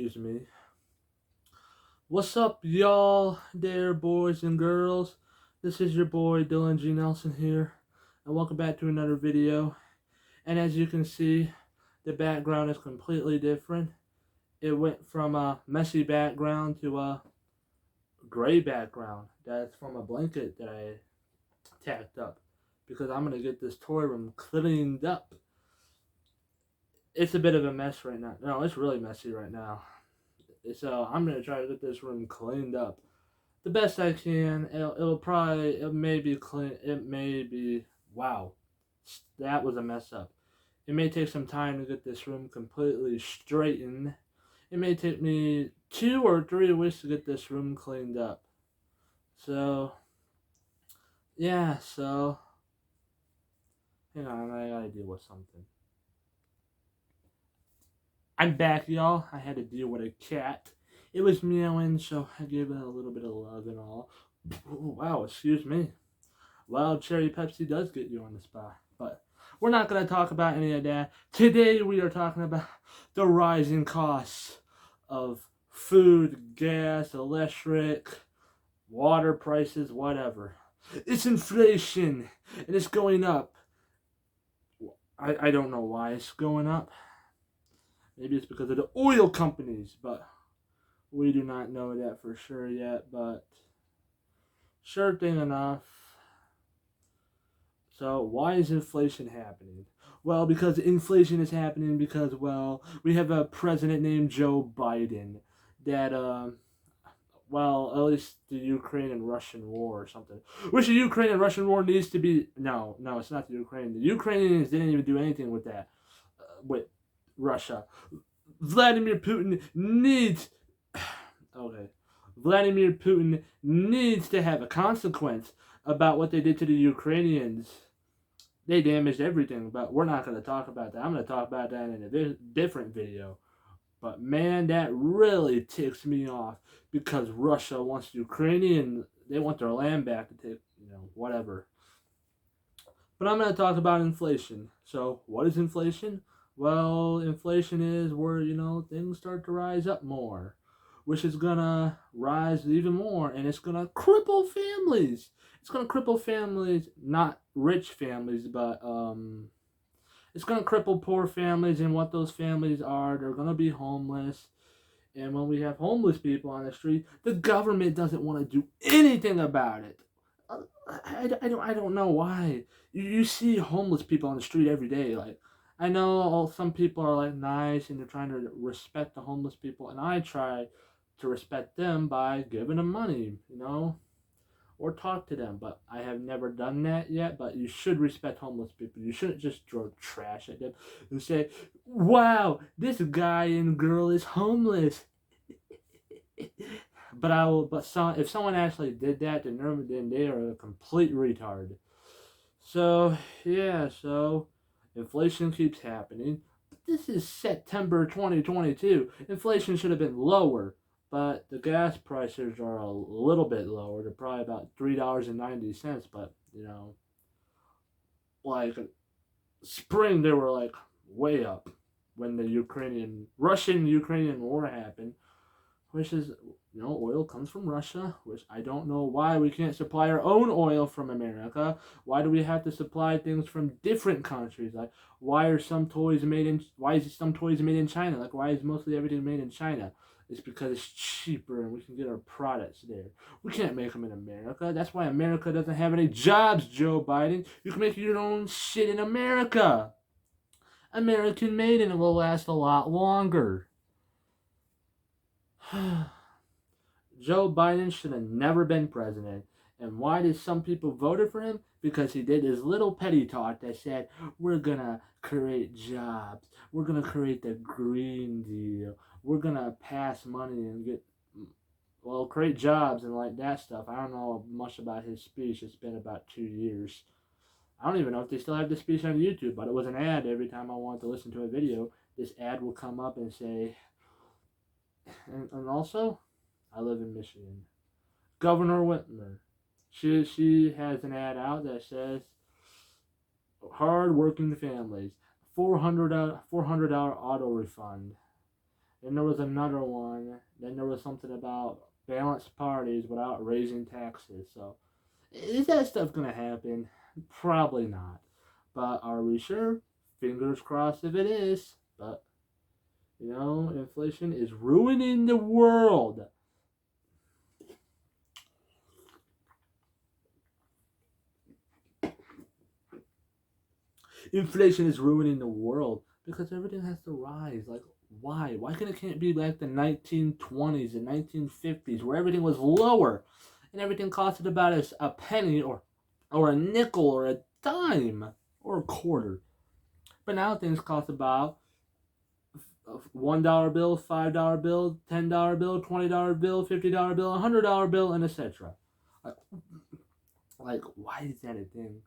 excuse me. What's up, y'all there, boys and girls? This is your boy Dylan G. Nelson here, and welcome back to another video. And as you can see, the background is completely different. It went from a messy background to a gray background. That's from a blanket that I tacked up because I'm gonna get this toy room cleaned up. It's a bit of a mess right now. No, it's really messy right now. So I'm gonna try to get this room cleaned up the best I can. It may be clean. It may be wow. That was a mess up. It may take some time to get this room completely straightened. It may take me 2 or 3 weeks to get this room cleaned up. So yeah. So hang on, I gotta deal with something. I'm back, y'all. I had to deal with a cat. It was meowing, so I gave it a little bit of love and all. Ooh, wow, excuse me. Wild Cherry Pepsi does get you on the spot. But we're not going to talk about any of that. Today we are talking about the rising costs of food, gas, electric, water prices, whatever. It's inflation, and it's going up. I don't know why it's going up. Maybe it's because of the oil companies, but we do not know that for sure yet. But sure thing enough. So why is inflation happening? Well, because inflation is happening because, well, we have a president named Joe Biden that, well, at least the Ukraine and Russian war or something. Which the Ukraine and Russian war needs to be, no, it's not the Ukraine. The Ukrainians didn't even do anything with that, with Russia. Vladimir Putin needs, okay, Vladimir Putin needs to have a consequence about what they did to the Ukrainians. They damaged everything, but we're not going to talk about that. I'm going to talk about that in a different video. But man, that really ticks me off because Russia wants Ukrainian, they want their land back to take, whatever. But I'm going to talk about inflation. So, what is inflation? Well, inflation is where, things start to rise up more, which is going to rise even more, and it's going to cripple families. It's going to cripple families, not rich families, but it's going to cripple poor families, and what those families are, they're going to be homeless. And when we have homeless people on the street, the government doesn't want to do anything about it. I don't know why. You see homeless people on the street every day. Like, I know some people are like nice and they're trying to respect the homeless people, and I try to respect them by giving them money, or talk to them. But I have never done that yet. But you should respect homeless people. You shouldn't just throw trash at them and say, "Wow, this guy and girl is homeless." But if someone actually did that, then they are a complete retard. So yeah, so inflation keeps happening. But this is September 2022. Inflation should have been lower, but the gas prices are a little bit lower. They're probably about $3.90. But like spring, they were like way up when the Russian-Ukrainian war happened, which is, oil comes from Russia, which I don't know why we can't supply our own oil from America. Why do we have to supply things from different countries? Like, why is some toys made in China? Like, why is mostly everything made in China? It's because it's cheaper and we can get our products there. We can't make them in America. That's why America doesn't have any jobs, Joe Biden. You can make your own shit in America. American made, and it will last a lot longer. Joe Biden should have never been president. And why did some people vote for him? Because he did his little petty talk that said, we're going to create jobs. We're going to create the Green Deal. We're going to pass money and create jobs and like that stuff. I don't know much about his speech. It's been about 2 years. I don't even know if they still have this speech on YouTube, but it was an ad every time I wanted to listen to a video. This ad will come up and say, and also, I live in Michigan. Governor Whitmer, she has an ad out that says, hard-working families, $400 auto refund. Then there was another one. Then there was something about balanced parties without raising taxes. So, is that stuff gonna happen? Probably not. But are we sure? Fingers crossed if it is. But, inflation is ruining the world. Inflation is ruining the world because everything has to rise. Like, why? Why can't it be like the 1920s and 1950s where everything was lower and everything costed about a penny or a nickel or a dime or a quarter? But now things cost about $1 bill, $5 bill, $10 bill, $20 bill, $50 bill, $100 bill, and etc. Like, why is that a thing?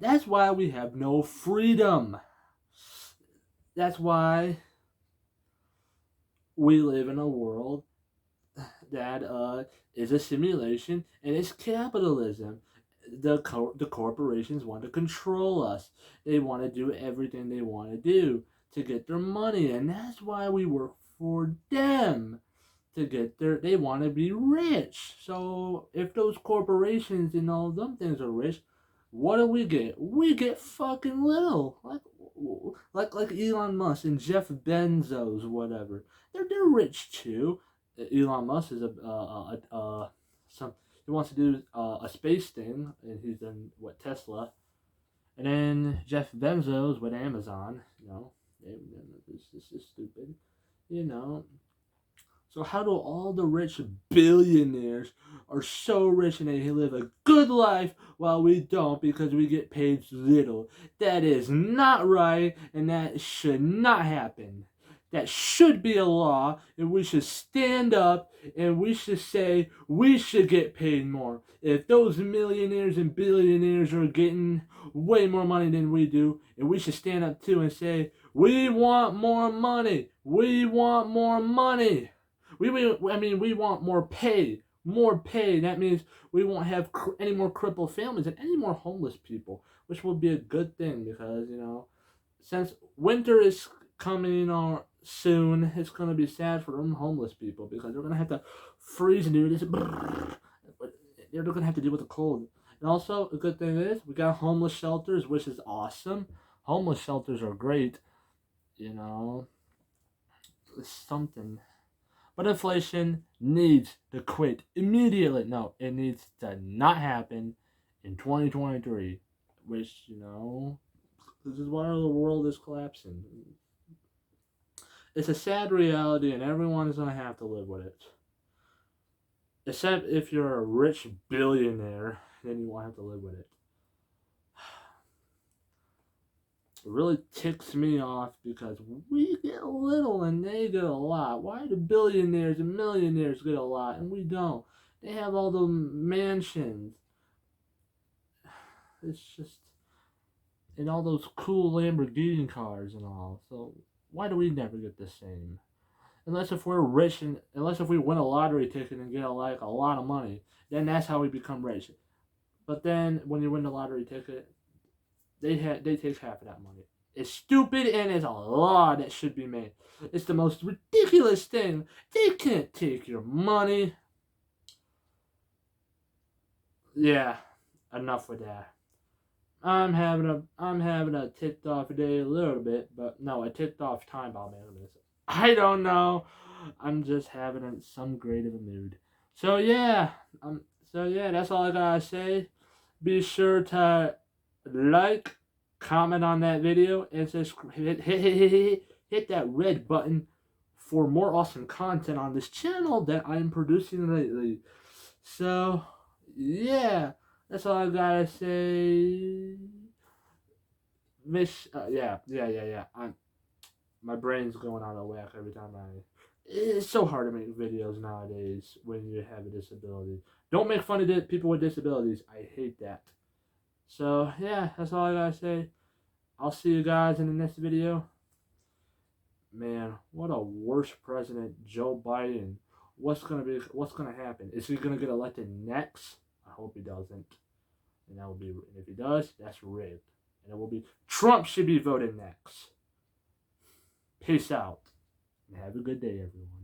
That's why we have no freedom. That's why we live in a world that is a simulation, and it's capitalism. The corporations want to control us. They want to do everything they want to do to get their money, and that's why we work for them to get they want to be rich. So if those corporations and all them things are rich, what do we get? We get fucking little. Like Elon Musk and Jeff Bezos, whatever. They're rich too. Elon Musk is some he wants to do a space thing, and he's done what Tesla, and then Jeff Bezos with Amazon. This is stupid. You know, so how do all the rich billionaires are so rich and they live a good life while we don't because we get paid little? That is not right, and that should not happen. That should be a law, and we should stand up and we should say we should get paid more. If those millionaires and billionaires are getting way more money than we do, and we should stand up too and say, we want more money. We want more money. We want more pay. More pay. That means we won't have any more crippled families and any more homeless people, which will be a good thing because, since winter is coming on soon, it's going to be sad for them homeless people because they're going to have to freeze and do this. They're going to have to deal with the cold. And also, a good thing is we got homeless shelters, which is awesome. Homeless shelters are great. It's something. But inflation needs to quit immediately. No, it needs to not happen in 2023, which, this is why the world is collapsing. It's a sad reality, and everyone is going to have to live with it. Except if you're a rich billionaire, then you won't have to live with it. It really ticks me off because we get a little and they get a lot. Why do billionaires and millionaires get a lot and we don't? They have all the mansions. It's just, and all those cool Lamborghini cars and all. So why do we never get the same? Unless if we're rich and unless if we win a lottery ticket and get a lot of money, then that's how we become rich. But then when you win the lottery ticket, they take half of that money. It's stupid and it's a law that should be made. It's the most ridiculous thing. They can't take your money. Yeah, enough with that. I'm having a ticked off day a little bit, but no, a ticked off time bomb animus. I don't know. I'm just having some great of a mood. So yeah, that's all I gotta say. Be sure to like, comment on that video, and hit that red button for more awesome content on this channel that I'm producing lately. So, yeah, that's all I gotta say. Yeah. My brain's going out of whack every time It's so hard to make videos nowadays when you have a disability. Don't make fun of people with disabilities. I hate that. So, yeah, that's all I gotta say. I'll see you guys in the next video. Man, what a worse president, Joe Biden. What's gonna happen? Is he gonna get elected next? I hope he doesn't. And if he does, that's rigged. And it will be Trump should be voted next. Peace out. And have a good day, everyone.